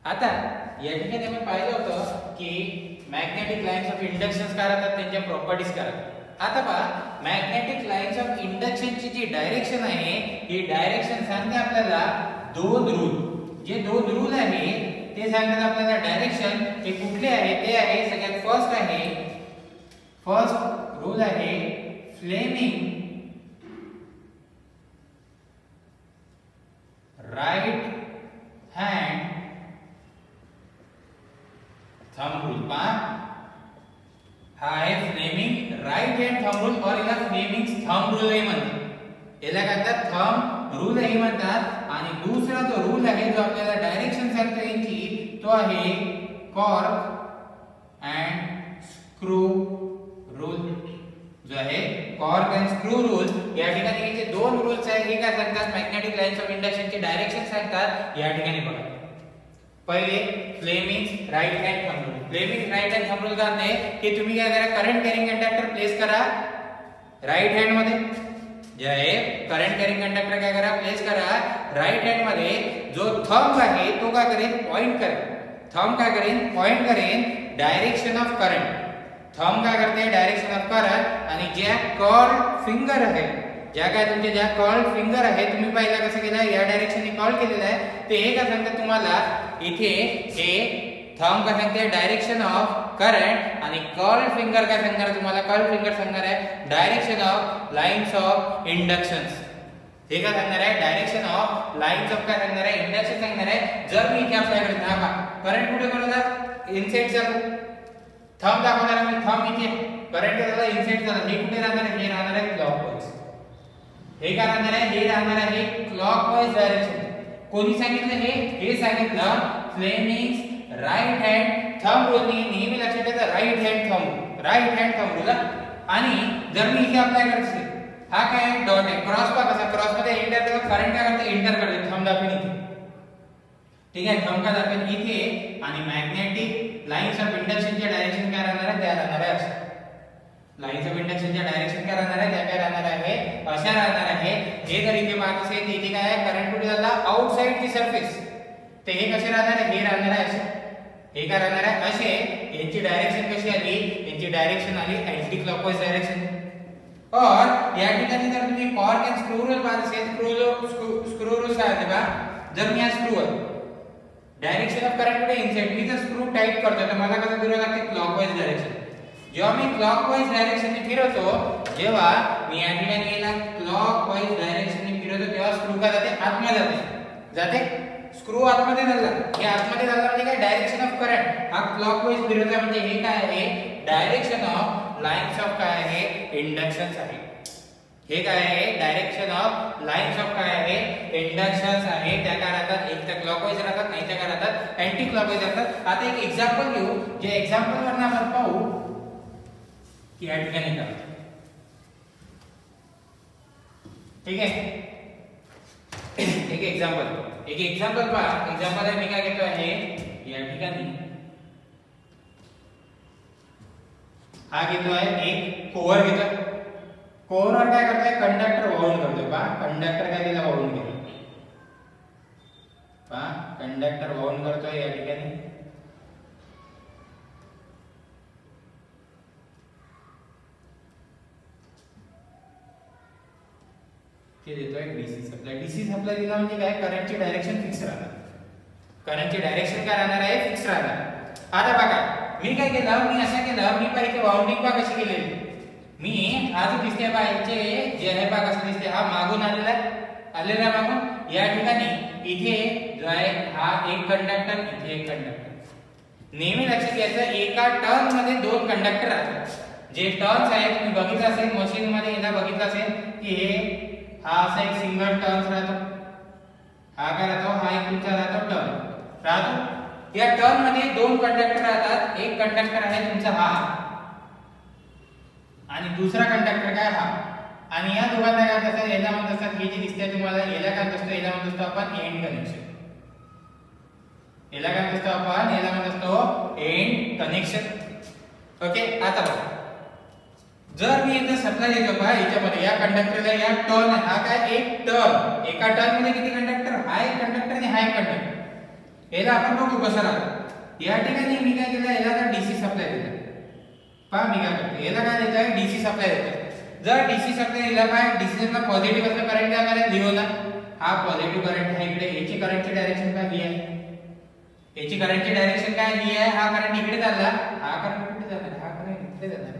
आता या ठिकाणी आपण पाहिलं होतं की मॅग्नेटिक लाईन्स ऑफ इंडक्शन्स काय राहतात, त्यांच्या प्रॉपर्टीज काय राहतात. आता पहा, मॅग्नेटिक लाईन्स ऑफ इंडक्शनची जी डायरेक्शन आहे ही डायरेक्शन सांगते आपल्याला दोन रूल. जे दोन रूल आहे ते सांगतात आपल्याला डायरेक्शन हे कुठले आहे. ते आहे सगळ्यात फर्स्ट रूल आहे Fleming right hand thumb rule. पहा, हा आहे Fleming right hand thumb rule और याला फ्लेमिंग थंब रूल ही म्हणतात. याला काय म्हणतात, थंब रूल ही म्हणतात. आणि दुसरा जो रूल आहे जो आपल्याला डायरेक्शन सांगतो यांची, तो आहे कॉर्क अँड स्क्रू रूल. जो आहे कॉर्क अँड स्क्रू रूल. या ठिकाणी याचे दोन रूल्स आहेत. हे काय सांगतात, मॅग्नेटिक लाईन्स ऑफ इंडक्शनची डायरेक्शन सांगतात. या ठिकाणी बघा, पहिले Fleming right hand thumb rule. Fleming right hand thumb rule काय म्हणते की तुम्ही काय करा, करंट कॅरिंग कंडक्टर प्लेस करा राइट हँड मध्ये. जे आहे करंट कॅरिंग कंडक्टर काय करा, प्लेस करा राइट हँड मध्ये. जो थंब आहे तो काय करेल, पॉइंट करेल. थंब काय करेल, पॉइंट करेल डायरेक्शन ऑफ करंट. थंब काय करते, डायरेक्शन ऑफ करंट. आणि ज्या कर्ल फिंगर आहे, ज्या काय तुमचे ज्या कर्ल फिंगर आहे, तुम्ही पाहिला कसं केलं, या डायरेक्शनने कर्ल केलेलं आहे. ते हे काय सांगते तुम्हाला, इथे हे थंब काय सांगते डायरेक्शन ऑफ करंट आणि कर्ल फिंगर काय सांगणार तुम्हाला, कर्ल फिंगर सांगणार आहे direction of lines of inductions. हे काय सांगणार आहे, डायरेक्शन ऑफ लाइन्स ऑफ काय सांगणार आहे, इंडक्शन सांगणार आहे. जर मी इथे आपल्याकडे हा करंट कुठे बनवतात, इनसाइड झालं. थंब दाखवणार मी, थंब इथे करंट झाला इनसाइड झाला. हे कुठे राहणार आहे, हे राहणार आहे क्लॉकवाईज. हे काय राहणार आहे, हे राहणार आहे क्लॉकवाईज डायरेक्शन. कोणी सांगितलं हे सांगितलं Fleming right hand thumb rule. नेहमी लक्षात ठेवा राइट हँड थंब रूल. आणि जर मी इथे अप्लाय करते, हा काय डॉट आहे, क्रॉस पा कसा, क्रॉस मध्ये एंटर करतो, करंट काय करते, एंटर करते. थंब दाखवेन इथे, ठीक आहे, थंब का दाखवेन इथे. आणि मॅग्नेटिक लाइन्स ऑफ इंडक्शनच्या डायरेक्शन काय राहणार आहे, त्या राहणार आहे अशा. लाइन्स ऑफ इंडक्शनच्या डायरेक्शन काय राहणार आहे, त्या काय राहणार आहे, अशा राहणार आहे. हे जर इथे पाहत असेल, इथे काय आहे, करंट कुठे झाला, आउटसाइड ची सरफेस. ते हे कसे राहणार आहे, हे राहणार आहे असे. हे काय राहणार आहे असे. यांची डायरेक्शन कशी आली, यांची डायरेक्शन आली अँटी क्लॉकवाईज डायरेक्शन. और या ठिकाणी जर तुम्ही कॉर्क अँड स्क्रू रूल पाहत असेल, स्क्रू रूल काय आहे बघा. जर मी या स्क्रूवर डायरेक्शन ऑफ करंट कुठे इनसाइड, मी जर स्क्रू टाइट करतो तर मला कसं फिरवावं लागते, क्लॉकवाईज डायरेक्शन. जेव्हा मी क्लॉकवाईज डायरेक्शनने फिरवतो, जेव्हा मी या ठिकाणी याला क्लॉकवाईज डायरेक्शनने फिरवतो, तेव्हा स्क्रू काय जाते, आतमध्ये जाते. स्क्रू आतमध्ये झाला, हे आतमध्ये झाला म्हणजे काय, डायरेक्शन ऑफ करंट हा क्लॉकवाईज फिरवला. म्हणजे हे काय आहे, डायरेक्शन ऑफ लाइन्स ऑफ काय आहे, इंडक्शन्स आहे. हे काय आहे, डायरेक्शन ऑफ लाइन्स ऑफ काय आहे, इंडक्शन्स आहे. त्या काय राहतात, एक तर क्लॉकवाईज राहतात, नाही तर काय राहतात, अँटी क्लॉकवाईज राहतात. आता एक एक्झाम्पल घेऊ, जे एक्झाम्पल वरून आपण पाहू की या ठिकाणी काय, ठीक आहे. एक एक्झाम्पल पहा. एक्झाम्पल आहे, मी काय घेतो आहे या ठिकाणी, हा घेतो आहे एक कोअर घेतो. कोअरवर काय करतोय, कंडक्टर वाहून करतोय. पहा कंडक्टर काय दिला, वाहून गेला. पहा कंडक्टर वाहून करतोय या ठिकाणी. ते देतोय डीसी सप्लाय. डीसी सप्लाय दिला म्हणजे काय, करंटची डायरेक्शन फिक्स राहणार. करंटची डायरेक्शन काय राहणार आहे, फिक्स राहणार. आता बघा मी काय केलं, मी असं केलं, मी पाहिजे वाउंडिंग पहा कशी केलेली. मी हा जो दिसते पाहिजे जे आहे पहा कसं दिसते, हा मागून आलेला मागून. या ठिकाणी इथे जो आहे हा एक कंडक्टर, इथे एक कंडक्टर. नेहमी लक्षात घ्यायचं, एका टर्न मध्ये दोन कंडक्टर राहतात. जे टर्न्स आहेत तुम्ही बघितलं असेल मशीन मध्ये, एकदा बघितलं असेल की हे हा असा एक सिंगल टर्न्स राहतो. हा काय राहतो, हा एक तुमचा राहतो टर्न राहतो. या टर्न मध्ये दोन कंडक्टर राहतात. एक कंडक्टर आहे तुमचा हा आणि दुसरा कंडक्टर काय हा. आणि या दोघांना काय असतात, याला म्हणत असतात, हे जे दिसते तुम्हाला याला काय असतं, याला म्हणत असतो आपण एंड कनेक्शन. याला काय म्हणत असतो आपण, याला म्हणत असतो एंड कनेक्शन. ओके. आता बघा, जर मी इथे सप्लाय देतो पहा याच्यामध्ये, या कंडक्टरला या टर्न, हा काय एक टर्न, एका टर्न मध्ये किती कंडक्टर, हा एक कंडक्टर आणि हा एक कंडक्टर. याला आपण बघू कसं राहतं. या ठिकाणी मी काय केलं, याला आता डीसी सप्लाय दिला. पहा मी काय करतो, याला काय देतोय, डीसी सप्लाय देतोय. जर डीसी सप्लाय दिला पाय, डीसीला पॉझिटिव्ह असलं करंट काय करणार लिओला, हा पॉझिटिव्ह करंट आहे इकडे. याची करंटची डायरेक्शन काय ही आहे, याची करंटची डायरेक्शन काय ही आहे. हा करंट इकडे चालला, हा करंट कुठे जाणार, हा करंट इकडे जाणार,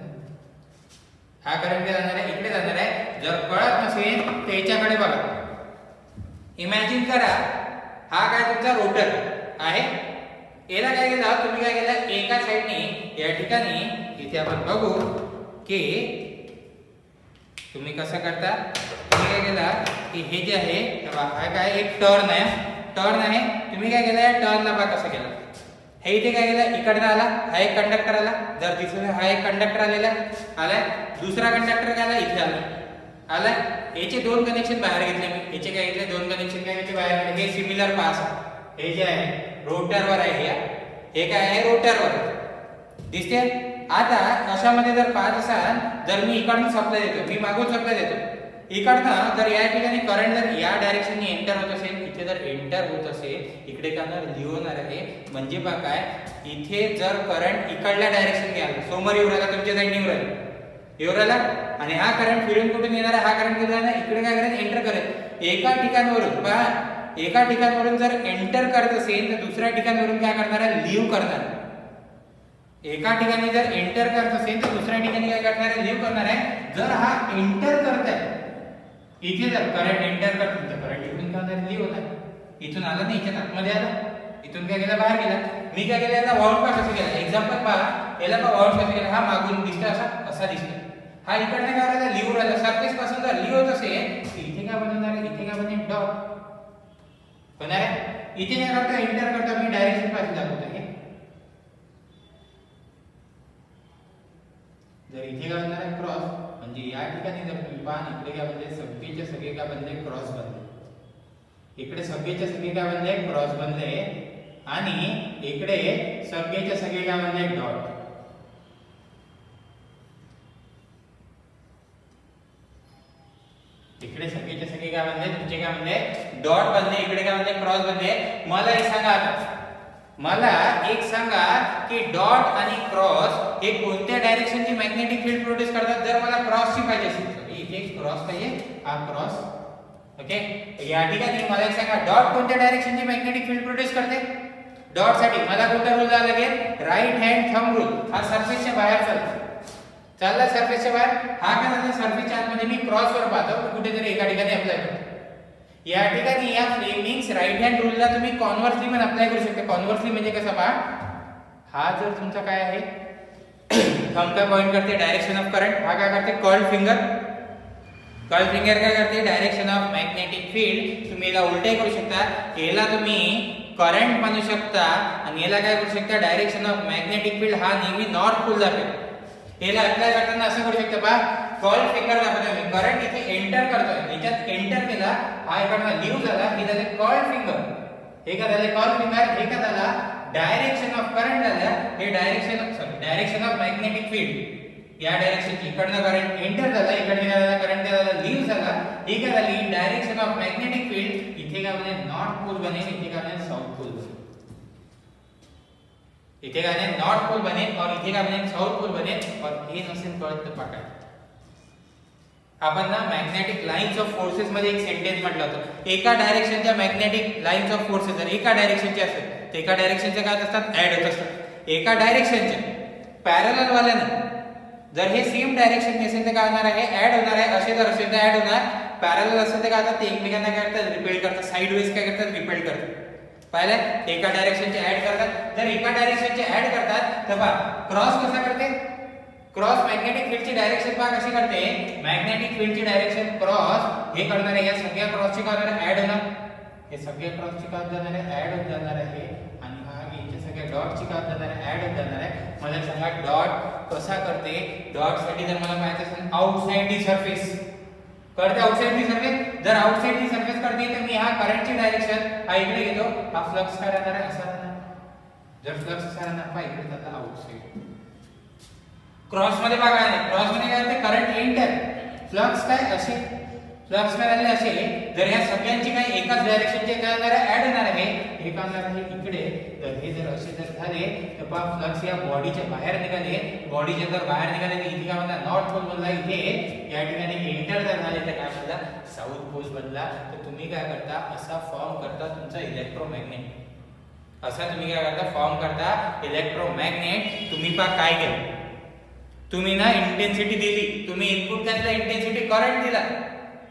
हा करंट जाणार आहे इकडे जाणार आहे. जर कळत नसेल तर याच्याकडे बघा, इमॅजिन करा हा काय तुमचा रोटर आहे. याला काय केलं तुम्ही, काय केलं एका साइडने या ठिकाणी इथे आपण बघू की तुम्ही कसं करता. तुम्ही काय केलं की हे जे आहे हा काय एक टर्न आहे. तुम्ही काय केलं, या टर्नला बघा कसं केलं. हे इथे काय केलं, इकडनं आला, हा एक कंडक्टर आला. जर दिसलं हा एक कंडक्टर आलेला आलाय, दुसरा कंडक्टर काय आला इथे आला. याचे दोन कनेक्शन बाहेर घेतले मी. याचे काय घेतले, दोन कनेक्शन काय घेतले बाहेर घेतले. हे सिमिलर पास, हे जे आहे रोटरवर आहे, हे काय आहे रोटरवर दिसते. आता अशामध्ये जर पाहत असाल, जर मी इकडनं सप्लाय देतो, मी मागून सप्लाय देतो इकडनं, जर या ठिकाणी करंट जर या डायरेक्शनने एंटर होत असेल, इथे जर एंटर होत असेल, इकडे काय लिओणार आहे. म्हणजे बघा काय, इथे जर करंट इकडल्या डायरेक्शन घ्याल, समोर येऊ राहिला, तुमच्या साईडने येऊ राहिला, आणि हा करंट फिरून कुठून येणार आहे, हा करंट कुठून येणार, इकडे काय करेल एंटर करेल. एका ठिकाणावरून पहा, एका ठिकाणावरून जर एंटर करत असेल तर दुसऱ्या ठिकाणावरून काय करणार आहे, लीव्ह करणार. एका ठिकाणी जर एंटर करत असेल तर दुसऱ्या ठिकाणी काय करणार आहे, लीव्ह करणार आहे. जर हा एंटर करत आहे, इथे जर करंट एंटर करत तर करंट इथून काय होणार, लीव्ह होणार. इथून आला नाही, इथे आतमध्ये आला, इथून काय केलं बाहेर गेला. मी काय केलं, याला वाउंड पास कसं केलं, एक्झाम्पल पहा. याला पहा वाउंड कसं केलं, हा मागून दिसतो असा दिसतो, हा इकडनं काय राहिला, लीव्ह राहिला. सरफेस पासून जर लीव्ह होत असेल इथे काय बनवणार आहे, इथे काय बनेल डॉट होणार आहे. इथे काय करता, एंटर करता, मी डायरेक्शन पासून दाखवतो. जर इथे काय बनणार आहे क्रॉस, म्हणजे या ठिकाणी जर तुम्ही पाहा, इकडे काय बनले, सगळेच्या सगळे काय बनले, क्रॉस बनले. इकडे सगळेच्या सगळे काय बनले, क्रॉस बनले, आणि इकडे सगळेच्या सगळे काय बनले, डॉट. इकडे सगळेच्या सगळे काय बनले, तुमचे काय बनले, डॉट बनले. इकडे काय बनले, क्रॉस बनले. मला एक सांगा आता, मला एक सांगा की डॉट आणि क्रॉस हे कोणत्या डायरेक्शनची मॅग्नेटिक फील्ड प्रोड्यूस करतात. जर मला क्रॉसची पाहिजे असेल, इथे क्रॉस पाहिजे, हा क्रॉस, ओके. या ठिकाणी मला एक सांगा, डॉट कोणत्या डायरेक्शनची मॅग्नेटिक फील्ड प्रोड्यूस करते. डॉट साठी मला कोणता रूल द्यावा लागेल, राईट हँड थंब रूल. हा सरफेसच्या बाहेर चालला सरफेसच्या बाहेर, हा काय झाला सरफेसच्या आतमध्ये. मी क्रॉस वर पाहतो कुठेतरी एका ठिकाणी अप्लाय करतो. या ठिकाणी या फ्लेमिंग्स राईट हँड रूलला तुम्ही कॉन्व्हर्सली पण अप्लाय करू शकता. कॉन्व्हर्सली म्हणजे कसं पहा, हा जर तुमचा काय आहे थंब काय पॉइंट करते डायरेक्शन ऑफ करंट, हा काय करते कर्ल्ड फिंगर काय करते डायरेक्शन ऑफ मॅग्नेटिक फील्ड. तुम्ही याला उलटे करू शकता, याला तुम्ही करंट म्हणू शकता, आणि याला काय करू शकता डायरेक्शन ऑफ मॅग्नेटिक फील्ड. हा नेहमी नॉर्थ पोल दाखवेल. याला अप्लाय करताना असं करू शकता पहा, कर्ल्ड फिंगर दाखवतो मी, करंट इथे एंटर करतोय, याच्यात एंटर केला, हा इकडनं लीव्ह झाला, हे झाले कर्ल्ड फिंगर. हे काय झाले कर्ल्ड फिंगर, हे काय झाला डायरेक्शन ऑफ करंट झालं. हे डायरेक्शन ऑफ मॅग्नेटिक फील्ड. या डायरेक्शनची इकडनं करंट एंटर झाला, इकडनं काय झाला करंट काय झाला लीव्ह झाला. ही काय झाली डायरेक्शन ऑफ मॅग्नेटिक फील्ड. इथे काय बनेल नॉर्थ पोल बनेल, इथे काय बनेल साउथ पोल बनेल. इथे काय बनेल नॉर्थ पोल बनेल और इथे काय बनेल साउथ पोल बनेल. और हे नसेल कळत तर पाका, आपण ना मॅग्नेटिक लाईन्स ऑफ फोर्सेस मध्ये एक सेंटेन्स म्हटलं होतं. एका डायरेक्शनच्या मॅग्नेटिक लाईन्स ऑफ फोर्सेस जर एका डायरेक्शनचे असेल तर एका डायरेक्शनचे काय असतात ऍड होत असतात. एका डायरेक्शनचे पॅरलल वाल्याने जर हे सेम डायरेक्शन असेल तर काय होणार आहे ऍड होणार आहे. असे जर असेल तर ऍड होणार. पॅरलल असेल तर काय होतात ते एकमेकांना काय करतात रिपेल करतात. साइडवेज काय करतात रिपेल करतात. पाहिलं एका डायरेक्शनचे ऍड करतात. जर एका डायरेक्शनचे ऍड करतात तर पहा क्रॉस कसा करते. क्रॉस मॅग्नेटिक फील्डची डायरेक्शन पहा कशी करते. मॅग्नेटिक फील्डची डायरेक्शन क्रॉस हे करणार आहे. या सगळ्या क्रॉसची काय होणार ऍड होणार. हे सगळ्या क्रॉसची काय जाणार आहे ऍड होत जाणार आहे. आणि हा याच्या सगळ्या डॉटची काय जाणार आहे ऍड होत जाणार आहे. मला सांगा डॉट कसा करते. डॉट साठी जर मला माहिती असेल आउटसाइड दी सरफेस करते. आउटसाइड दी सरफेस जर आउटसाइड दी सरफेस करते तर मी हा करंटची डायरेक्शन हा इकडे घेतो. हा फ्लक्स काय राहणार आहे असा राहणार. जर फ्लक्स असा राहणार पहा इकडे जाता आउटसाइड. क्रॉस मध्ये बघा नाही क्रॉस मध्ये काय होते करंट एंटर फ्लक्स काय असे फ्लक्स मिळाले असे जर या सगळ्यांची काही एकाच डायरेक्शनचे काय होणार आहे ऍड होणार आहे, हे काय होणार आहे इकडे. तर हे जर असे जर झाले तर पहा फ्लक्स या बॉडीच्या बाहेर निघाले, बॉडीच्या जर बाहेर निघाले तर इथे काय म्हणतात नॉर्थ पोल बनला, इथे या ठिकाणी एंटर जर झाले तर काय बनला साऊथ पोल बनला. तर तुम्ही काय करता असा फॉर्म करता तुमचा इलेक्ट्रोमॅग्नेट, असा तुम्ही काय करता फॉर्म करता इलेक्ट्रोमॅग्नेट. तुम्ही पहा काय केलं, तुम्ही ना इंटेन्सिटी दिली, तुम्ही इनपुट काय इंटेन्सिटी करंट दिला.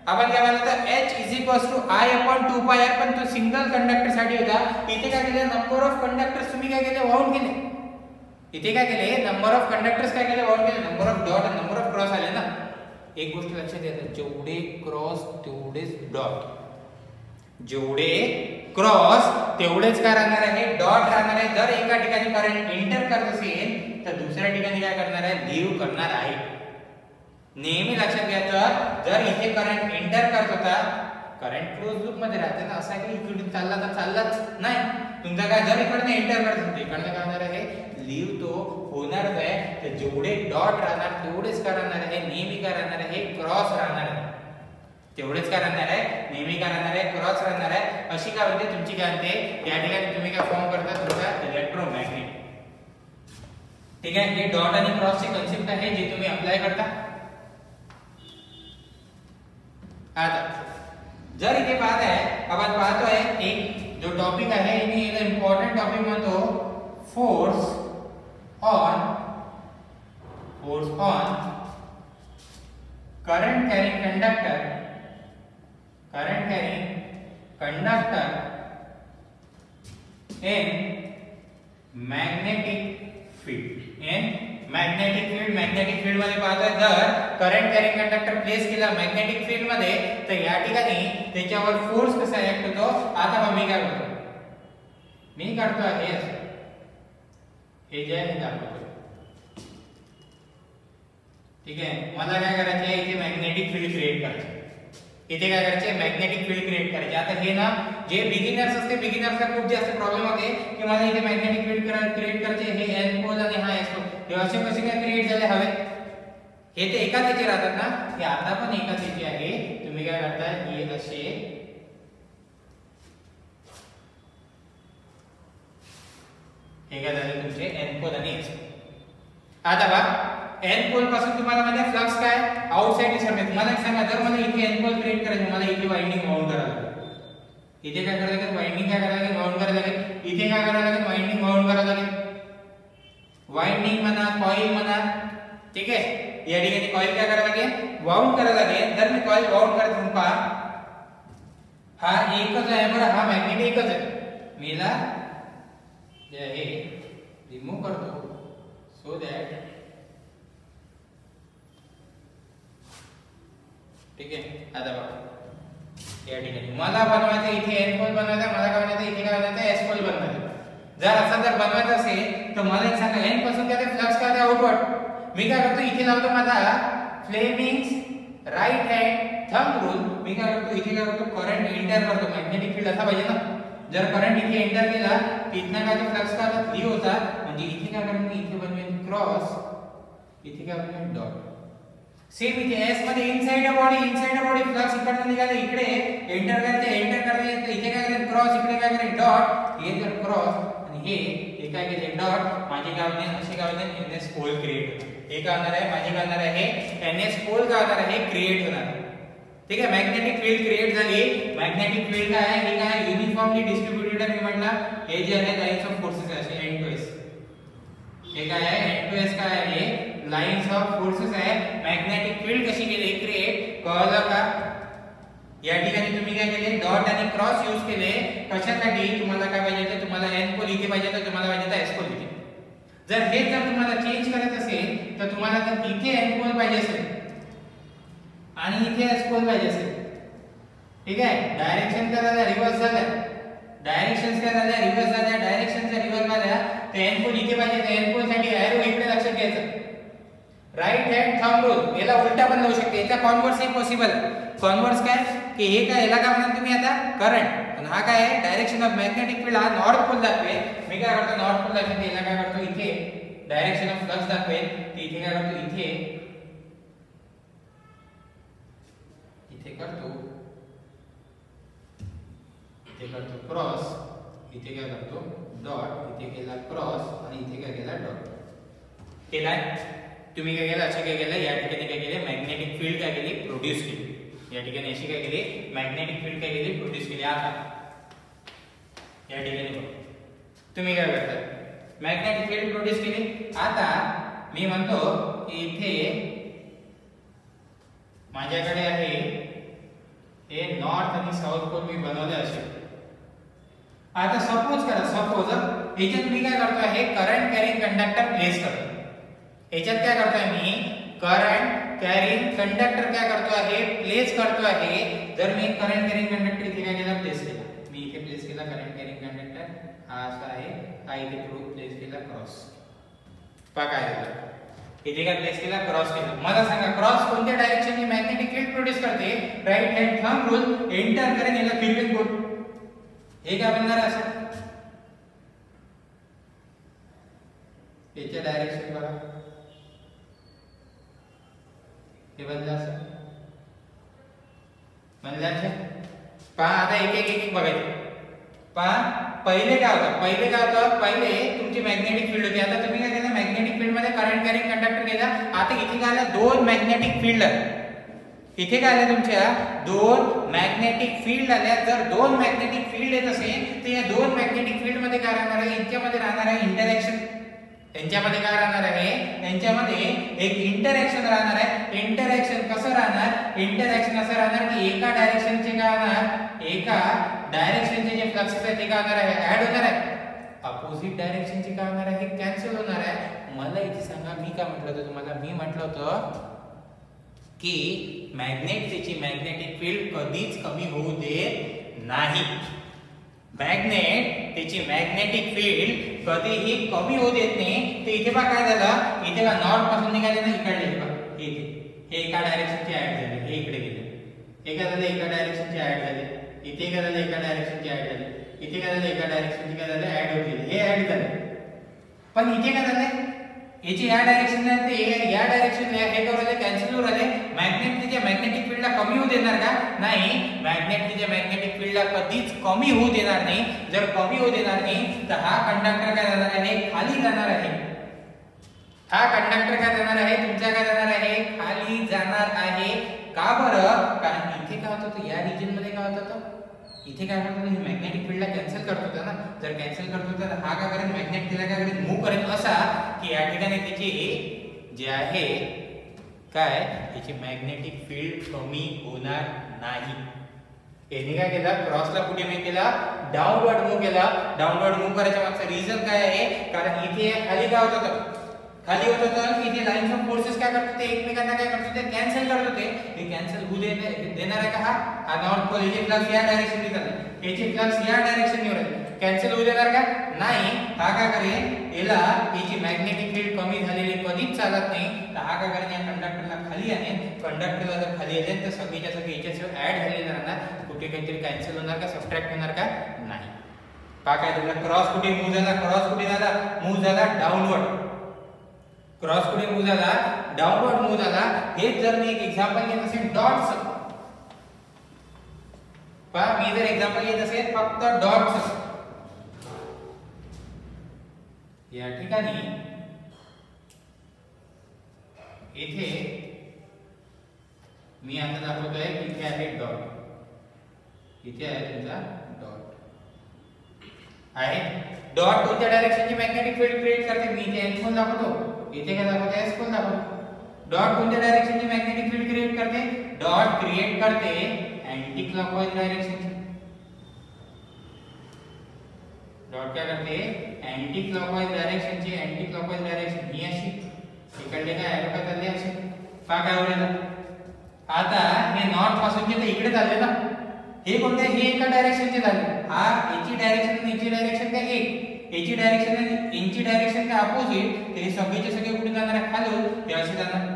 आपण काय म्हणतो H I/2πr, पण तो सिंगल कंडक्टर साठी होता. इथे काय केले नंबर ऑफ कंडक्टर्स तुम्ही काय केले वाउंड केले. इथे काय केले नंबर ऑफ कंडक्टर्स काय केले वाउंड केले, नंबर ऑफ डॉट आणि नंबर ऑफ क्रॉस आले ना. एक गोष्ट लक्षात घ्या, जेवढे क्रॉस तेवढेच डॉट, जेवढे क्रॉस तेवढेच काय राहणार आहे डॉट राहणार आहे. जर एका ठिकाणी करंट एंटर करत असेल तर दुसऱ्या ठिकाणी काय करणार आहे लीव्ह करणार आहे. नेहमी लक्षात घ्यायचं जर इथे करंट एंटर करत होता, करंट क्लोज लूप मध्ये राहते ना, असा की इकडून चालला तर चाललाच नाही तुमचा काय. जर इकडे एंटर करत होते इकडे काय होणार आहे लीव्ह तो होणारच आहे. तर जेवढे डॉट राहणार तेवढेच काय राहणार आहे नेहमी काय राहणार आहे क्रॉस राहणार आहे, तेवढेच काय राहणार आहे नेहमी काय राहणार आहे क्रॉस राहणार आहे. अशी काय होते तुमची काय होते या ठिकाणी तुम्ही काय फॉर्म करता तुमचा इलेक्ट्रोमॅग्नेट. ठीक आहे, हे डॉट आणि क्रॉस ची कन्सेप्ट आहे जे तुम्ही अप्लाय करता. आता जर इथे पाहत आहे आपण पाहतोय एक जो टॉपिक आहे मी याला इम्पॉर्टंट टॉपिक म्हणतो force on current carrying conductor in magnetic field. Magnetic field मध्ये पाहतोय जर करंट कॅरिंग कंडक्टर प्लेस केला मॅग्नेटिक फील्ड मध्ये तर या ठिकाणी त्याच्यावर फोर्स कसा ऍक्ट होतो. आता मी काय करतो, मी काढतो हे असं, हे जे आहे दाखवतो. ठीक आहे, मला काय करायचं आहे इथे मॅग्नेटिक फील्ड क्रिएट करायचं, इथे काय करायचे मॅग्नेटिक फील्ड क्रिएट करायचे. आता हे ना जे बिगिनर्स असते बिगिनर्सला खूप जास्त प्रॉब्लेम होते की मला इथे मॅग्नेटिक फील्ड क्रिएट करायचे, हे एन पोल आणि हा एस पोल हे असे कसे काय क्रिएट झाले हवे, हे ते एकाच याचे राहतात ना, हे आता पण एकाच याचे आहे. तुम्ही काय करता हे असे हे काय झाले तुमचे एन पोल आणि एस पोल. आता बघा एन पोल पासून तुम्हाला म्हणजे फ्लक्स काय आउटसाइड दिसणार. मला एक सांगा जर मला इथे एन पोल क्रिएट करायचे, मला इथे वाइंडिंग वाउंड करायला लागेल. इथे काय करायला लागेल वाइंडिंग काय करायला लागेल वाउंड करायला लागेल. इथे काय करायला लागेल वाइंडिंग वाउंड करायला लागेल. वाइंडिंग म्हणा कॉइल म्हणा, ठीक आहे. या ठिकाणी कॉइल काय करायला लागेल वाउंड करायला लागेल. जर मी कॉइल वाउंड करत पहा हा एकच आहे बरं, हा मॅग्नेट एकच आहे. मी याला जे आहे रिमूव्ह करतो सो दॅट, ठीक आहे. आता बघा या ठिकाणी मला बनवायचं इथे एन पोल बनवायचा, मला काय बनायचं इथे काय बनायचं एस पोल बनवायचं. जर असं जर बनवायचं असेल तर मला एक सांगा एन पासून काय फ्लक्स काय आउटवर्ड. मी काय करतो इथे लावतो माझा Fleming's right hand thumb rule. मी काय करतो इथे काय करतो करंट एंटर करतो, मॅग्नेटिक फील्ड असा पाहिजे ना. जर करंट इथे एंटर केला तिथनं काय फ्लक्स काय होतात लीव्ह होतात. म्हणजे इथे काय करेन मी इथे बनवेन क्रॉस, इथे काय बनवेन डॉट. सेम इथे एस मध्ये इनसाइड अ बॉडी फ्लक्स इकडनं निघाले इकडे एंटर करते इथे काय करेन क्रॉस, इकडे काय करेन डॉट. हे जर क्रॉस आणि हे काय केले डॉट, माझे काय होईल असे काय होईल एनएस पोल क्रिएट होणार. हे काय होणार आहे माझे काय होणार आहे एनएस पोल काय होणार आहे क्रिएट होणार. ठीक आहे, मॅग्नेटिक फील्ड क्रिएट झाली. मॅग्नेटिक फील्ड काय आहे हे काय युनिफॉर्मली डिस्ट्रीब्युटेड आहे. मी म्हटलं हे जे आहे लाइन्स ऑफ फोर्सेस आहे असे एन टू एस. हे काय आहे एन टू एस काय आहे लाइन्स ऑफ फोर्सेस आहे. मॅग्नेटिक फील्ड कशी केली क्रिएट कळलं का. या ठिकाणी तुम्ही काय केले डॉट आणि क्रॉस यूज केले कशासाठी. तुम्हाला काय पाहिजे तर तुम्हाला एन पोल इथे पाहिजे तर तुम्हाला पाहिजे तर एस पोल इथे. जर हे जर तुम्हाला चेंज करायचं असेल तर तुम्हाला जर इथे एन पोल पाहिजे असेल आणि इथे एस पोल पाहिजे असेल, ठीक आहे. डायरेक्शन काय झालं रिव्हर्स झालं, डायरेक्शन्स काय झाल्या रिव्हर्स झाल्या, डायरेक्शनचा रिव्हर्स झाल्या. तर एन पोल इथे पाहिजे तर एन पोल साठी एरो इकडे लक्षात घ्यायचं. राइट हँड थंब रूल याला उलटा पण लावू शकते. याचा कॉन्व्हर्स ही पॉसिबल. कॉन्व्हर्स काय की हे काय याला काय म्हणाल तुम्ही आता करंट आणि हा काय आहे डायरेक्शन ऑफ मॅग्नेटिक फील्ड. हा नॉर्थ पोल दाखवेल. मी काय करतो नॉर्थ पोल दाखवेल, याला काय करतो इथे डायरेक्शन ऑफ फ्लक्स दाखवेल. इथे काय करतो इथे इथे करतो क्रॉस, इथे काय करतो डॉट, इथे केला क्रॉस आणि इथे काय केला डॉट केलाय. तुम्ही काय केलं, असे काय केलं, या ठिकाणी काय केले, मॅग्नेटिक फील्ड काय केली, प्रोड्यूस केली. या ठिकाणी अशी काय केली, मॅग्नेटिक फील्ड काय केली, प्रोड्यूस केली. आता या ठिकाणी तुम्ही काय करता, मॅग्नेटिक फील्ड प्रोड्यूस केली. आता मी म्हणतो की इथे माझ्याकडे आहे हे नॉर्थ आणि साऊथ पोल मी बनवले असे. आता सपोज करा, सपोज याच्यात मी काय करतो आहे, करंट कॅरिंग कंडक्टर प्लेस करतो. याच्यात काय करतोय मी, करंट कॅरिंग कंडक्टर काय करतो आहे, प्लेस करतो आहे. जर मी करंट कॅरिंग कंडक्टर इथे काय केला, प्लेस केला, मी इथे प्लेस केला करंट कॅरिंग कंडक्टर, हा असा आहे, हा इथे प्लेस केला क्रॉस. पहा काय झालं, इथे काय प्लेस केला, क्रॉस केला. मला सांगा क्रॉस कोणत्या डायरेक्शनने मॅग्नेटिक फील्ड प्रोड्यूस करते, right hand thumb rule enter करेन याला फिरवेन बोट. हे काय बनणार असं, याच्या डायरेक्शन बघा, हे बनलं असं बनलं. पहा आता एक एक बघायचं. पहा पहिले काय होतं, पहिले तुमची मॅग्नेटिक फील्ड होती. आता तुम्ही काय केलं, मॅग्नेटिक फील्ड मध्ये करंट कॅरिंग कंडक्टर केला. आता इथे काय आलं, दोन मॅग्नेटिक फील्ड आले. इथे काय आले, तुमच्या दोन मॅग्नेटिक फील्ड आल्या. जर दोन मॅग्नेटिक फील्ड येत असेल तर या दोन मॅग्नेटिक फील्ड मध्ये काय राहणार आहे, यांच्यामध्ये राहणार आहे इंटरॅक्शन. यांच्यामध्ये काय राहणार आहे, यांच्यामध्ये एक इंटरॅक्शन राहणार आहे. इंटरॅक्शन कसं राहणार, इंटरॅक्शन असं राहणार की एका डायरेक्शनचे काय होणार, एका डायरेक्शनचे जे फ्लक्सेस आहेत ते काय होणार आहे, ऍड होणार आहे. अपोजिट डायरेक्शनचे काय होणार आहे, कॅन्सल होणार आहे. मला इथे सांगा, मी काय म्हटलं होतं तुम्हाला, मी म्हटलं होतं की मॅग्नेटची मॅग्नेटिक फील्ड कधीच कमी होऊ देत नाही. मॅग्नेट त्याची मॅग्नेटिक फील्ड कधीही कमी होऊ देत नाही. तर इथे पहा काय झालं, इथे पहा नॉर्थ पासून निघाले ना, इकडले पहा इथे हे एका डायरेक्शनचे ऍड झाले, हे इकडे गेले. हे काय झालं, एका डायरेक्शनचे ऍड झाले. इथे काय झालं, एका डायरेक्शनचे ऍड झाले. इथे काय झालं, एका डायरेक्शनचे काय झाले, ऍड होत गेले. हे ऍड झाले. पण इथे काय झाले, याची या डायरेक्शन ते या डायरेक्शन हे करायला कॅन्सल होऊ राहिले. मॅग्नेट त्याच्या मॅग्नेटिक फील्डला कमी होऊ देणार का, नाही. मॅग्नेट त्याच्या मॅग्नेटिक फील्डला कधीच कमी होऊ देणार नाही. जर कमी होऊ देणार नाही तर हा कंडक्टर काय जाणार आहे, खाली जाणार आहे. हा कंडक्टर काय जाणार आहे, तुमचा काय जाणार आहे, खाली जाणार आहे. का बरं, कारण इथे काय होत होतं, या रिजन मध्ये काय होत होतं, इथे काय करत होतं, मॅग्नेटिक फील्डला कॅन्सल करत होता ना. जर कॅन्सल करत होता तर हा काय करेल, मॅग्नेट तिला काय करेल, मूव्ह करेल असा की या ठिकाणी त्याची जे आहे काय, त्याची मॅग्नेटिक फील्ड कमी होणार नाही. याने काय केला, क्रॉसला कुठे मूव्ह केला, डाऊनवर्ड मूव्ह केला. डाऊनवर्ड मूव्ह करायच्या मागचा रिझन काय आहे, कारण इथे खाली काय होत होतं, खाली होत होतं की इथे लाईन्स ऑफ फोर्सेस काय करत होते, एकमेकांना काय करत होते, कॅन्सल करत होते. हे कॅन्सल होऊ देणार आहे का, हा नॉर्थ पोल याचे फ्लक्स या डायरेक्शनने चालले, याचे फ्लक्स या डायरेक्शनने होते, कॅन्सल होऊ देणार का, नाही. हा काय करेल, याला याची मॅग्नेटिक फील्ड कमी झालेली कधीच चालत नाही. तर हा काय करेल, या कंडक्टरला खाली आणेल. कंडक्टरला जर खाली येईल तर सगळीच्या सगळी याच्याशिवाय ऍड झालेले राहणार. कुठे काहीतरी कॅन्सल होणार का, सबट्रॅक्ट होणार का, नाही. पहा काय झालं, क्रॉस कुठे मूव्ह झाला, क्रॉस कुठे झाला, मूव्ह झाला डाऊनवर्ड. क्रॉस कुठे मूव्ह झाला, डाऊनवर्ड मूव्ह झाला. हेच जर मी एक एक्झाम्पल घेत असेल डॉट्स, पहा मी जर एक्झाम्पल घेत असेल फक्त डॉट्स, या ठिकाणी इथे मी आता दाखवतोय, इथे आहे डॉट, इथे आहे तुमचा डॉट आहे. डॉट कोणत्या डायरेक्शनची मॅग्नेटिक फील्ड क्रिएट करते, मी इथे एन कोण दाखवतो, इथे काय दाखवतो, एस कोण दाखवतो. डॉट कोणत्या डायरेक्शनची मॅग्नेटिक फील्ड क्रिएट करते, डॉट क्रिएट करते अँटी क्लॉकवाइज डायरेक्शनची. डॉट काय करते, अँटी क्लॉकवाइज डायरेक्शनची. अँटी क्लॉकवाइज डायरेक्शन ही अशी, इकडले काय एरो काय चालले असे, पहा काय होईल. आता हे नॉर्थ पासूनचे तर इकडे चालले ना, हे कोणत्या, हे एका डायरेक्शनचे झाले. हा याची डायरेक्शन आणि याची डायरेक्शन काय एक, याची डायरेक्शन आणि यांची डायरेक्शन काय अपोजिट. ते सगळेचे सगळे कुठे जाणार आहे, खालून. हे असे जाणार,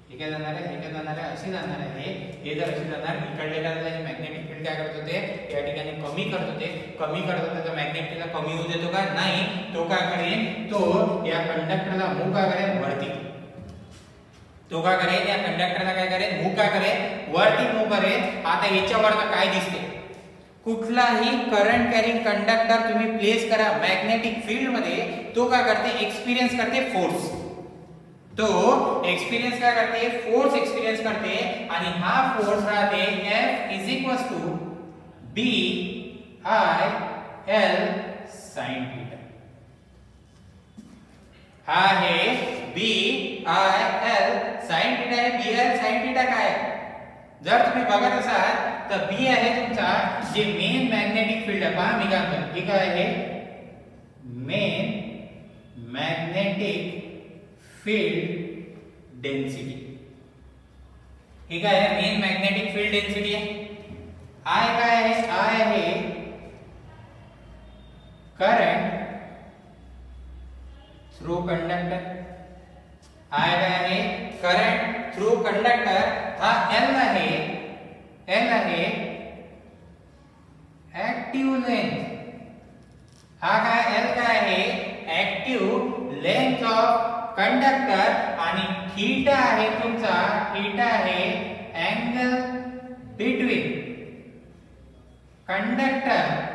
हे काय जाणार आहे, हे काय जाणार आहे, असे जाणार आहे. हे जर असे जाणार, इकडले काय झालं, मॅग्नेटिक फील्ड काय करत होते, या ठिकाणी कमी करत होते. कमी करत होते तर मॅग्नेटिकला कमी होऊ देतो का, नाही. तो काय करेल, तो या कंडक्टरला मूव्ह काय करेल, वरती. तो काय करेल, या कंडक्टरला काय करेल, मूव्ह काय करेल, वरती मूव्ह करेल. आता याच्यावर काय दिसते, कुठलाही करंट कॅरिंग कंडक्टर तुम्ही प्लेस करा मॅग्नेटिक फील्ड मध्ये, तो काय करते, एक्सपिरियन्स करते फोर्स. तो एक्सपिरियन्स काय करते, फोर्स एक्सपिरियन्स करते. आणि हा फोर्स राहते F is equals to B I L sin theta. हा आहे B I L sin theta. आहे B I sin थीटा काय आहे, जर तुम्ही बघत असाल तर B आहे तुमचा जे मेन मॅग्नेटिक फील्ड आहे. पहा मी काय म्हणतो, हे काय आहे, मेन मॅग्नेटिक फील्ड डेन्सिटी. हे काय आहे, मेन मॅग्नेटिक फील्ड डेन्सिटी आहे. I काय आहे, I आहे करंट थ्रू कंडक्टर. I काय आहे, करंट थ्रू कंडक्टर. हा L आहे, L आहे ऍक्टिव्ह लेंथ. हा काय L काय आहे, ऍक्टिव्ह लेंथ ऑफ कंडक्टर. आणि थीटा आहे तुमचा, थीटा आहे angle between conductor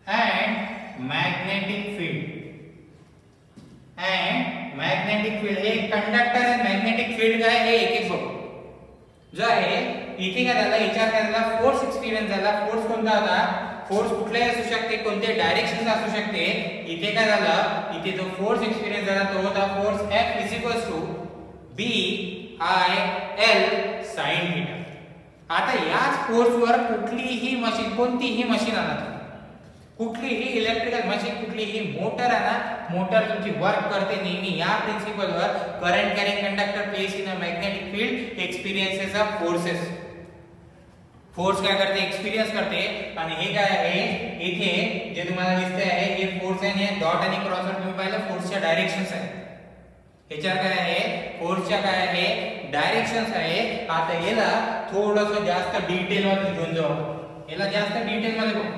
and magnetic field. And magnetic field हे कंडक्टर आणि मॅग्नेटिक फील्ड काय हे एक एक बघू. जो आहे इथे काय झाला, विचार काय झाला, फोर्स एक्सपिरियन्स झाला. फोर्स कोणता होता, फोर्स कुठलाही असू शकते, कोणत्या डायरेक्शनचा असू शकते. इथे काय झालं, इथे जो फोर्स एक्सपिरियन्स झाला तो होता force F is equals to B I L sin theta. आता याच फोर्सवर कुठलीही मशीन, कोणतीही मशीन आणा, कुठलीही इलेक्ट्रिकल मशीन, कुठलीही मोटर आणा, मोटर तुमची वर्क करते नेहमी या प्रिन्सिपलवर. Current carrying conductor place in a magnetic field experiences a forces. Force काय करते, एक्सपिरियन्स करते. आणि हे काय आहे, इथे जे तुम्हाला दिसते आहे हे फोर्स आहे. आणि डॉट आणि क्रॉसवर तुम्ही पाहिलं फोर्सच्या डायरेक्शन्स आहे. ह्याच्यावर काय आहे, फोर्सच्या काय आहे, डायरेक्शन्स आहे. आता याला थोडंसं जास्त डिटेल मध्ये घेऊन जाऊ. याला जास्त डिटेल मध्ये बघू.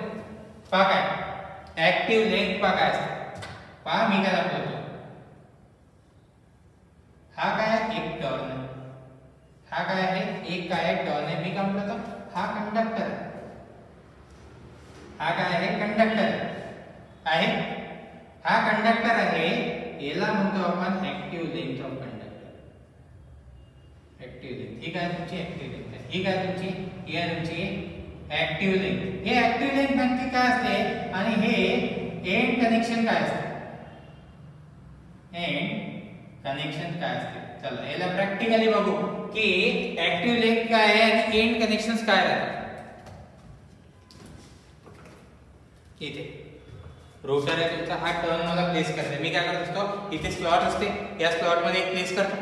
पहा काय ऍक्टिव्ह लेंथ पहा काय असते. पहा मी काय दाखवतो, हा काय एक टर्न आहे, हा काय आहे एक काय टर्न आहे. मी काय म्हणतो, हा कंडक्टर, हा काय आहे कंडक्टर आहे. हा कंडक्टर आहे, याला म्हणतो आपण active length of conductor. Active length ही काय तुमची ऍक्टिव्ह लेंथ आहे. ही काय तुमची, ही आहे तुमची ऍक्टिव्ह लेंथ. हे ऍक्टिव्ह लेंथ नक्की काय असते आणि हे एंड कनेक्शन काय असते, एंड कनेक्शन काय असते. चला याला प्रॅक्टिकली बघू की ऍक्टिव्ह लेंथ काय आहे आणि एंड कनेक्शन्स काय राहतात. इथे रोटर आहे तुमचा, हा टर्न मला प्लेस करते. मी काय करत असतो, इथे स्लॉट असते, या स्लॉट मध्ये एक प्लेस करतो.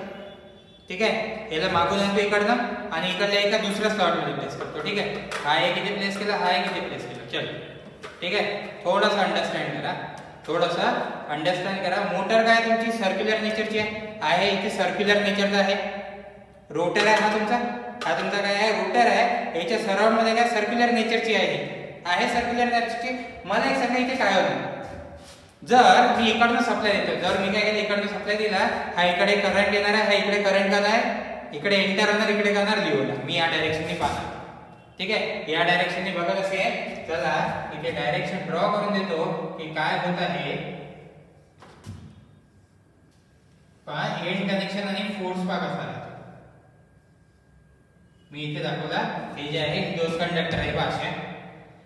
ठीक आहे, याला मागून आणतो इकडनं आणि इकडल्या एका दुसऱ्या स्लॉट मध्ये प्लेस करतो. ठीक आहे, हा एक इथे प्लेस केला, हा एक इथे प्लेस केला. चलो ठीक आहे, थोडंसं अंडरस्टँड करा, थोडंसं अंडरस्टँड करा. मोटर काय तुमची सर्क्युलर नेचरची आहे. इथे सर्क्युलर नेचरचा आहे. रोटर आहे हा तुमचा, हा तुमचा काय आहे, रोटर आहे. याच्या सराउंड मध्ये काय सर्क्युलर नेचरची आहे सर्क्युलर नेचरची. मला एक सांगा, इथे काय होतं, जर मी इकडनं सप्लाय देतो, जर मी काय केलं इकडनं सप्लाय दिला, हा इकडे करंट येणार आहे, हा इकडे करंट करणार आहे, इकडे एंटर होणार, इकडे करणार लिओला. मी या डायरेक्शनने पाहणार. ठीक आहे, या डायरेक्शनने बघा कसे आहे. चला इथे डायरेक्शन ड्रॉ करून देतो की काय होत आहे. पहा एंड कनेक्शन आणि फोर्स पहा कसा आहे. मी इथे दाखवला, हे जे आहे दोन कंडक्टर आहे, भाषा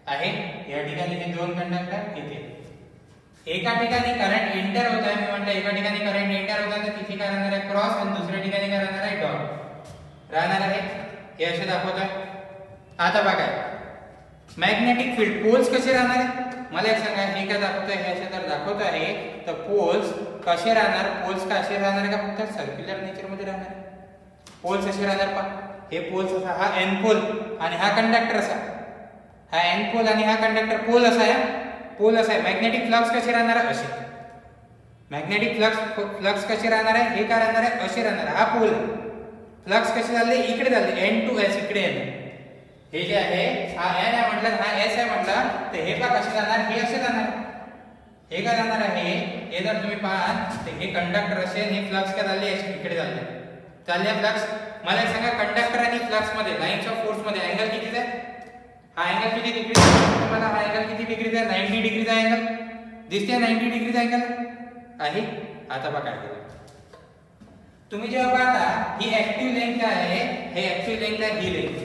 आहे या ठिकाणी, हे दोन कंडक्टर. इथे एका ठिकाणी करंट एंटर होत आहे, मी म्हटलं एका ठिकाणी करंट एंटर होत आहे तर तिथे काय राहणार आहे क्रॉस, आणि दुसऱ्या ठिकाणी काय राहणार आहे डॉट राहणार आहे. हे असे दाखवत आहे. आता बघा मॅग्नेटिक फील्ड पोल्स कसे राहणार आहे, मला एक सांगा. हे काय दाखवत आहे, हे असे तर दाखवत आहे, तर पोल्स कसे राहणार, पोल्स कसे राहणार का फक्त सर्क्युलर नेचर मध्ये राहणार. पोल्स कसे राहणार पहा, हे पोल्स असा, हा एन पोल आणि हा कंडक्टर असा, हा एन पोल आणि हा कंडक्टर पोल असा आहे, पोल असा आहे. मॅग्नेटिक फ्लक्स कसे राहणार आहे, असे. मॅग्नेटिक फ्लक्स कसे राहणार आहे, हे काय राहणार आहे, असे राहणार आहे. हा पोल फ्लक्स कसे झाले, इकडे झाले, एन टू एस इकडे येणार. हे जे आहे हा एन आहे म्हटलं, हा एस आहे म्हटलं, तर हे पहा कसे जाणार, हे असे जाणार. हे काय जाणार आहे, हे जर तुम्ही पाहाल तर हे कंडक्टर असेल, हे फ्लक्स काय झाले इकडे झाले, चालले फ्लक्स. मला एक सांगा, कंडक्टर आणि फ्लक्स मध्ये लाईन्स ऑफ फोर्स मध्ये अँगल किती आहे? हा अँगल किती डिग्री आहे? तुम्हाला हा अँगल किती डिग्रीचा आहे? 90 डिग्रीचा अँगल दिसते. 90 डिग्रीचा अँगल आहे. आता बघा काय केलं तुम्ही जेव्हा पाहता, ही ऍक्टिव्ह लेंथ काय आहे? हे ऍक्टिव्ह लेंथ आहे, ही लेंथ.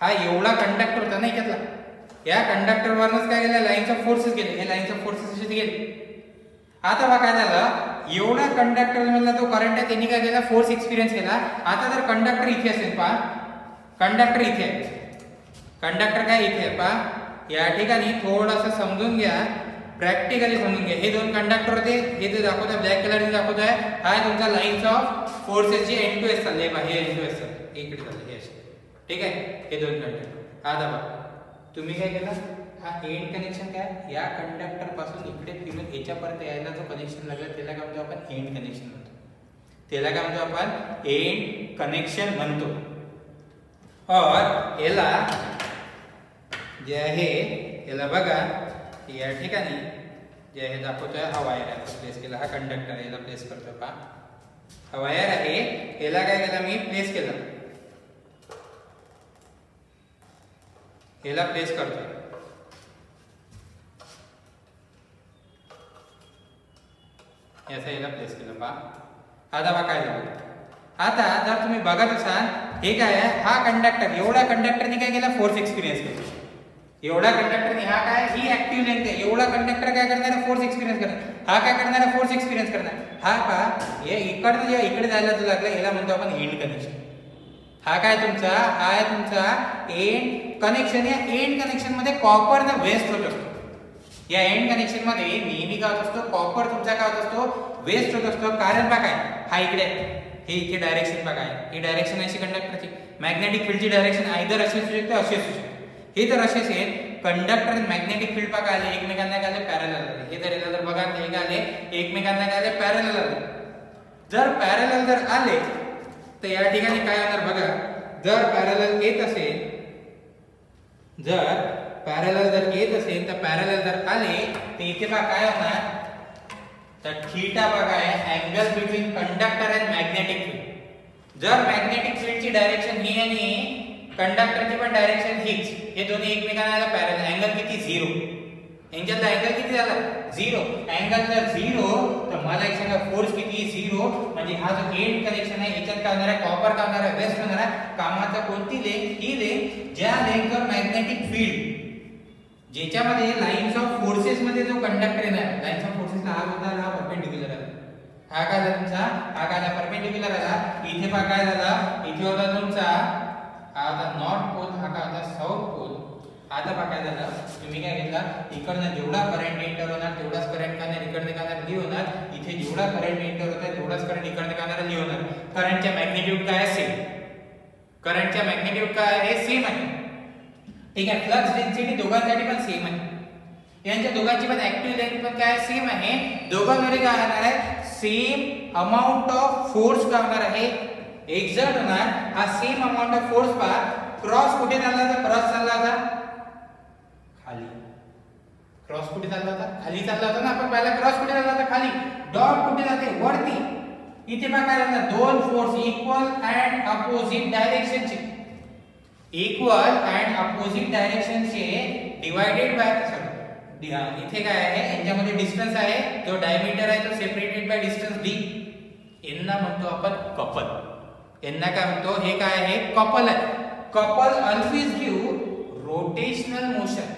हा एवढा कंडक्टर होता नाही घेतला, या कंडक्टर वरनच काय गेलं? लाईन्स ऑफ फोर्सेस गेले. हे लाईन्स ऑफ फोर्सेस असे गेले. आता बघा काय झालं, एवढा कंडक्टर मधला जो करंट आहे त्यांनी काय केला? फोर्स एक्सपिरियन्स केला. आता जर कंडक्टर इथे असेल पहा, कंडक्टर इथे आहे, कंडक्टर काय इथे आहे पहा. या ठिकाणी थोडंसं समजून घ्या, प्रॅक्टिकली समजून घ्या. हे दोन कंडक्टर होते, हे जे दाखवत आहे ब्लॅक कलरने दाखवत आहे, हा तुमचा लाईन्स ऑफ फोर्सेसची एंड टू एंड चालले पहा. हे एंड टू एंड चालले, इकडे चालले हे असे, ठीक आहे. हे दोन कंडक्टर. आता बघा तुम्ही काय केलं, हा एंड कनेक्शन काय, या कंडक्टर पासून इकडे फिरून याच्यापर्यंत यायला जो कनेक्शन लागला त्याला काय म्हणतो आपण? एंड कनेक्शन म्हणतो. त्याला काय म्हणतो आपण? एंड कनेक्शन म्हणतो. और याला जे आहे, याला बघा या ठिकाणी जे आहे दाखवतोय, हा वायर आहे प्लेस केला, हा कंडक्टर आहे, याला प्लेस करतोय पहा. हा वायर आहे, याला काय केला मी? प्लेस केला, याला प्लेस करतोय. याचा याला प्लेस केलं पहा. आता बघा काय झालं. आता जर तुम्ही बघत असाल, हे काय आहे? हा कंडक्टर, एवढा कंडक्टरने काय केला? फोर्स एक्सपिरियन्स केला. एवढा कंडक्टरने, हा काय? ही ऍक्टिव्ह लेंथ आहे. एवढा कंडक्टर काय करणार आहे? फोर्स एक्सपिरियन्स करणार. हा काय करणार आहे? फोर्स एक्सपिरियन्स करणार. हा पहा, हे इकडनं जेव्हा इकडे जायला जो लागला, याला म्हणतो आपण एंड कनेक्शन. हा काय तुमचा? हा आहे तुमचा एंड कनेक्शन. या एंड कनेक्शन मध्ये कॉपर ना वेस्ट होत असतो. या एंड कनेक्शन मध्ये नेहमी काय होत असतो? कॉपर तुमचा काय होत असतो? वेस्ट होत असतो. कारण बघा काय, हा इकडे, हे इथे डायरेक्शन बघा आहे, ही डायरेक्शन अशी कंडक्टरची. मॅग्नेटिक फील्डची डायरेक्शन आयदर अशी असू शकते, अशी असू शकते. हे जर असे असेल, कंडक्टर आणि मॅग्नेटिक फील्ड बघा आले, एकमेकांना काय आले? पॅरलल आले. हे जर याला जर बघा, हे काय आले? एकमेकांना काय आले? पॅरलल आले. जर पॅरलल जर आले तर या ठिकाणी काय होणार बघा. जर पॅरलल येत असेल, जर पॅरलल जर येत असेल, तर पॅरलल जर आले तर इथे बघा काय होणार? तर थीटा बघा आहे, angle between conductor and magnetic field. जर मॅग्नेटिक फील्डची डायरेक्शन ही आणि कंडक्टरची पण डायरेक्शन हीच, हे दोन्ही एकमेकांना पॅरलल, अँगल किती? 0. यांच्यातला अँगल किती झाला? 0. अँगल जर 0 तर मला एक सांगा, फोर्स किती? 0. म्हणजे हा जो एंड कनेक्शन आहे, याच्यात काय होणार आहे? कॉपर काय होणार आहे? वेस्ट होणार आहे. कामाचा कोणती लेंथ? ही लेंथ ज्या लेंथवर मॅग्नेटिक फील्ड, ज्याच्यामध्ये लाईन्स ऑफ फोर्सेस मध्ये जो कंडक्टर येणार, लाईन्स ऑफ फोर्सेसला हा होता, हा परपेंडिक्युलर आहे. हा काय झाला तुमचा? हा काय परपेंडिक्युलर आला. इथे पहा काय झाला? इथे होता तुमचा आता नॉर्थ पोल, हा काय होता? South pole. आता पहा काय झालं, तुम्ही काय घेतला? इकडनं जेवढा करंट एंटर होणार तेवढाच करंट काय इकडनं काय ली होणार. इथे जेवढा करंट एंटर होता तेवढाच करंट इकडनं काय ली होणार. करंटच्या मॅग्निट्यूड काय असेल? करंटच्या मॅग्निट्यूड काय आहे? सेम आहे, ठीक आहे. फ्लक्स डेन्सिटी दोघांसाठी पण सेम आहे. यांच्या दोघांची पण ऍक्टिव्ह लेंथ पण काय सेम आहे. दोघांमध्ये काय होणार आहे? सेम अमाउंट ऑफ फोर्स काय होणार आहे? एक्झर्ट होणार. हा सेम अमाउंट ऑफ फोर्स पहा. क्रॉस कुठे चालला होता? क्रॉस चालला होता खाली. क्रॉस कुठे चालला होता? खाली चालला होता ना. आपण पहिला क्रॉस कुठे चालला होता? खाली. डॉट कुठे जाते? वरती. इथे पहा काय झालं? दोन फोर्स इक्वल अँड अपोजिट डायरेक्शनचे, इक्वल अँड अपोजिट डायरेक्शनचे डिवाइडेड बाय, इथे काय आहे? यांच्यामध्ये डिस्टन्स आहे, जो डायमीटर आहे तो सेपरेटेड बाय डिस्टन्स d. यांना म्हणतो आपण कपल. यांना काय म्हणतो? हे काय आहे? कपल आहे. Couple always give rotational motion.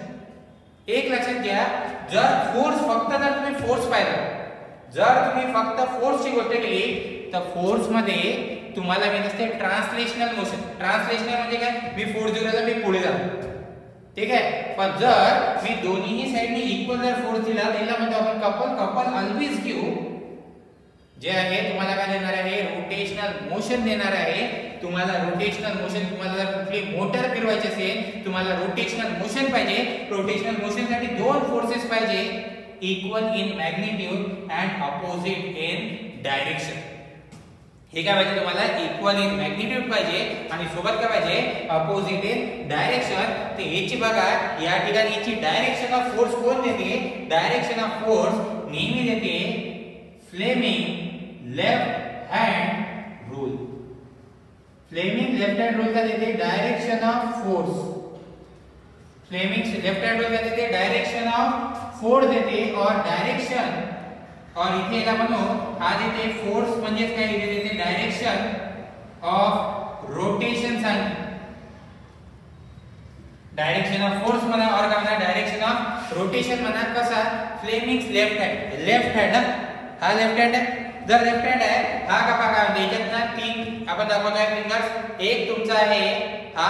एक लक्षात घ्या, जर फोर्स फक्त जर तुम्ही फोर्स पाहिला, जर तुम्ही फक्त फोर्सची गोष्ट केली तर फोर्स मध्ये तुम्हाला मिळत असते ट्रान्सलेशनल मोशन. ट्रान्सलेशनल म्हणजे काय? मी फोर्स दिला मी पुढे जातो, ठीक आहे. पण जर मी दोन्ही साइडनी इक्वल जर फोर्स दिला त्याला म्हणतो आपण कपल. कपल ऑलवेज गिव्ह जे आहे तुम्हाला काय देणार आहे? रोटेशनल मोशन देणार आहे. तुम्हाला रोटेशनल मोशन, तुम्हाला जर कुठली मोटर फिरवायची असेल, तुम्हाला रोटेशनल मोशन पाहिजे. रोटेशनल मोशन साठी दोन फोर्सेस पाहिजे, equal in magnitude and opposite in direction. हे काय पाहिजे तुम्हाला? इक्वल इन मॅग्निट्यूड पाहिजे आणि सोबत काय पाहिजे? Opposite in direction. तर याची बघा या ठिकाणी याची डायरेक्शन ऑफ फोर्स कोण देते? डायरेक्शन ऑफ फोर्स नेहमी देते Fleming left hand rule. Fleming left hand rule का देते direction of force, Fleming left hand rule का देते डायरेक्शन ऑफ फोर्स देते और डायरेक्शन, और इथे याला म्हणू हा देते फोर्स म्हणजेच काय, इथे देते डायरेक्शन ऑफ रोटेशन सांगते, डायरेक्शन ऑफ फोर्स म्हणा और काय म्हणा डायरेक्शन ऑफ रोटेशन म्हणा. कसा फ्लेमिंग्स लेफ्ट हँड हा लेफ्ट हँड आहे. जर लेफ्ट हँड आहे हा का बघा याच्यात ना तीन आपण दाखवतोय फिंगर्स, एक तुमचा आहे हा,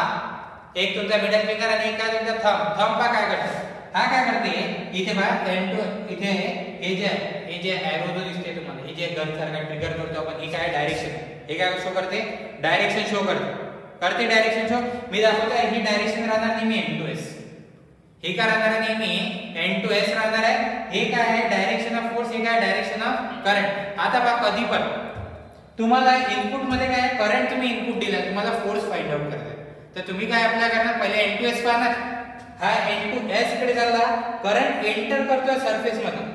एक तुमचा मिडल फिंगर आणि एक काय तुमचा थंब काय करतो, हा काय करते इथे बघा इथे हे जे एरो जो दिसते तुम्हाला, हे जे गन सारखा ट्रिगर करतो आपण, हे काय डायरेक्शन, हे काय शो करते डायरेक्शन शो करते डायरेक्शन शो. मी दाखवतोय ही डायरेक्शन राहणार नेहमी एन टू एस, हे काय राहणार आहे नेहमी एन टू एस राहणार आहे. हे काय आहे डायरेक्शन ऑफ फोर्स, हे काय डायरेक्शन ऑफ करंट. आता बघा कधी पण तुम्हाला इनपुट मध्ये काय करंट तुम्ही इनपुट दिला, तुम्हाला फोर्स फाइंड आउट करायचा आहे, तर तुम्ही काय अप्लाय करणार, पहिले एन टू एस पाहणार, हा एन टू एस कडे चालला, करंट एंटर करतोय सरफेस मध्ये,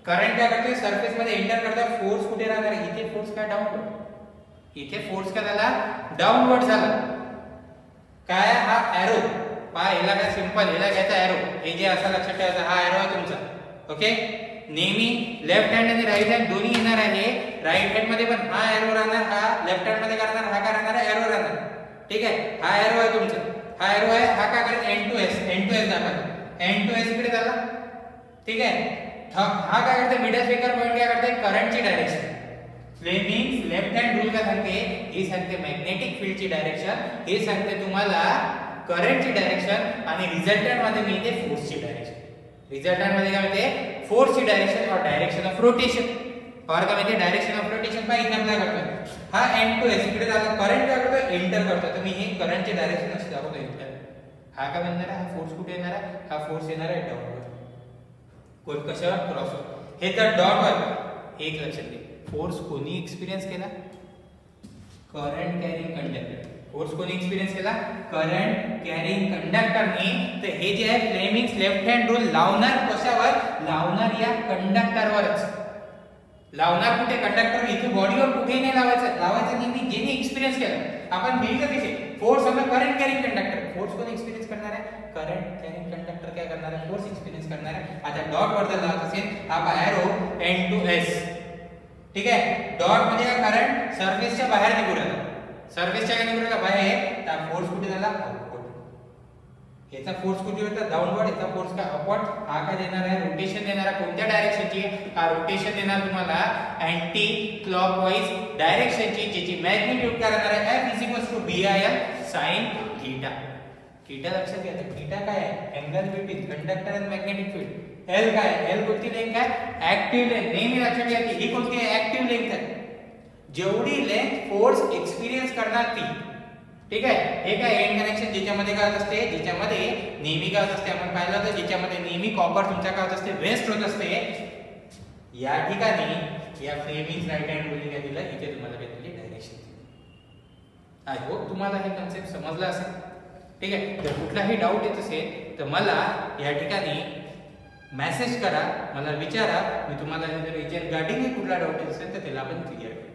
करंट काय करतोय सरफेस मध्ये एंटर करतोय, फोर्स कुठे राहणार, इथे फोर्स काय डाऊनवर्ड, इथे फोर्स काय झाला डाऊनवर्ड झाला. काय हा एरो पहा, याला काय सिंपल, याला घ्यायचा एरो, हे जे असं लक्षात ठेवायचं, हा एरो आहे तुमचा. ओके, नेहमी लेफ्ट हँड आणि राईट हँड दोन्ही येणार आहे. राईट हँड मध्ये पण हा एरो राहणार, हा लेफ्ट हँड मध्ये करणार, हा काय राहणार एरो राहणार. ठीक आहे, हा एरो आहे तुमचा, हा एरो आहे, हा काय करेल एन टू एस दाखवतो, एन टू एस इकडे झाला. ठीक आहे, हा काय करते मिडल फिंगर पॉइंट काय करते करंटची direction. Fleming's left hand rule काय सांगते, हे सांगते मॅग्नेटिक फील्डची डायरेक्शन, हे सांगते तुम्हाला करंटची डायरेक्शन, आणि रिझल्टंट मध्ये मिळते फोर्सची डायरेक्शन. रिझल्टंट मध्ये काय मिळते फोर्सची डायरेक्शन और डायरेक्शन ऑफ रोटेशन, और काय मिळते डायरेक्शन ऑफ रोटेशन. पहा इथे अप्लाय करतोय, हा एन टू एस इकडे झाला, करंट काय करतोय एंटर करतोय, तर मी हे करंटची डायरेक्शन अशी दाखवतो इथे. हा काय बनणार आहे, हा फोर्स कुठे येणार आहे, हा फोर्स येणार आहे डॉटवर, कोण कशावर क्रॉसवर. हे तर डॉटवर एक लक्षात घे, फोर्स कोणी एक्सपिरियन्स केला, करंट कॅरिंग कंडक्टर. फोर्स कोणी एक्सपिरियन्स केला, करंट कॅरिंग कंडक्टरने. तर हे जे आहे फ्लेमिंग्स लेफ्ट हँड रूल लावणार कशावर, लावणार या कंडक्टरवरच, लावणार कुठे कंडक्टर, इथे बॉडीवर कुठेही नाही लावायचं नेहमी जेने एक्सपिरियन्स केला. आपण बिल कसे force on current carrying conductor, force कोणी एक्सपिरियन्स करणार आहे, करंट कॅरिंग कंडक्टर काय करणार आहे फोर्स एक्सपिरियन्स करणार आहे. आता डॉट वर जर लावत असेल, हा एरो एन टू एस. ठीक आहे, डॉट म्हणजे करंट सरफेसच्या बाहेर निघून राहिला, सरफेसच्या काय निघून राहिला बाहेर, तर फोर्स कुठे झाला आउटवर्ड. याचा फोर्स कुठे होता डाऊनवर्ड, याचा फोर्स काय अपवर्ड. हा काय देणार आहे रोटेशन देणार आहे, कोणत्या डायरेक्शनची, हा रोटेशन देणार तुम्हाला अँटी क्लॉकवाइज डायरेक्शनची, ज्याची मॅग्निट्यूड काय राहणार आहे F = BIL sin theta. Theta लक्षात घ्या, थीटा काय आहे अँगल बिटवीन कंडक्टर आणि मॅग्नेटिक फील्ड. L काय, L कोणती लेंथ आहे ऍक्टिव्ह लेंथ, नेहमी लक्षात घ्या की ही कोणती आहे ऍक्टिव्ह लेंथ आहे, जेवढी लेंथ फोर्स एक्सपिरियन्स करणार ती. ठीक आहे, हे काय एंड कनेक्शन ज्याच्यामध्ये काय होत असते, ज्याच्यामध्ये नेहमी काय होत असते आपण पाहिलं तर ज्याच्यामध्ये नेहमी कॉपर तुमचा काय होत असते वेस्ट होत असते. या ठिकाणी या फ्लेमिंग्स राईट हँड रूल काय दिलं, इथे तुम्हाला भेटली डायरेक्शन. आय होप तुम्हाला हे कन्सेप्ट समजला असेल. ठीक आहे, जर कुठलाही डाऊट येत असेल तर मला या ठिकाणी मेसेज करा, मला विचारा, मी तुम्हाला जर याच्या गाडीने कुठला डाऊट येत असेल तर त्याला आपण क्लिअर करू.